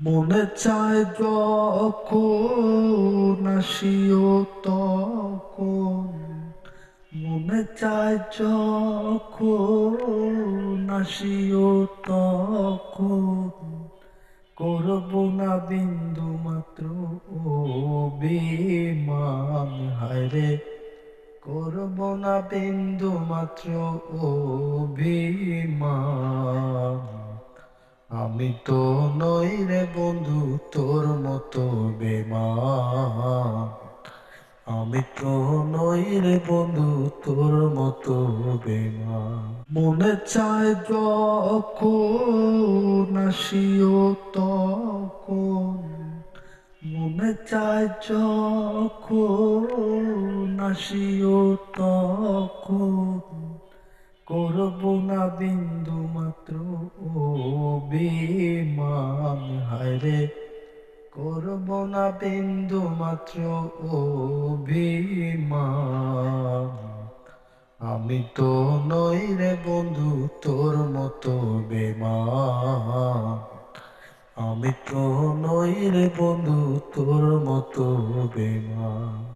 মনে চায় যখন আসিও তখন, মনে চায় যখন আসিও তখন, করব না বিন্দু মাত্র অভিমান। হায়রে করব না বিন্দু মাত্র অভিমান। আমি তো নই রে বন্ধু তোর মতো বেমান। আমি তো নই রে বন্ধু তোর মতো বেমান। মনে চায় যখন আসিও তখন, মনে চায় যখন আসিও তখন, করব না বিন্দু মাত্র অভিমান। হায়রে করব না বিন্দু মাত্র অভিমান। আমি তো নই রে বন্ধু তোর মতো বেমান। আমি তো নই রে বন্ধু তোর মতো বেমান।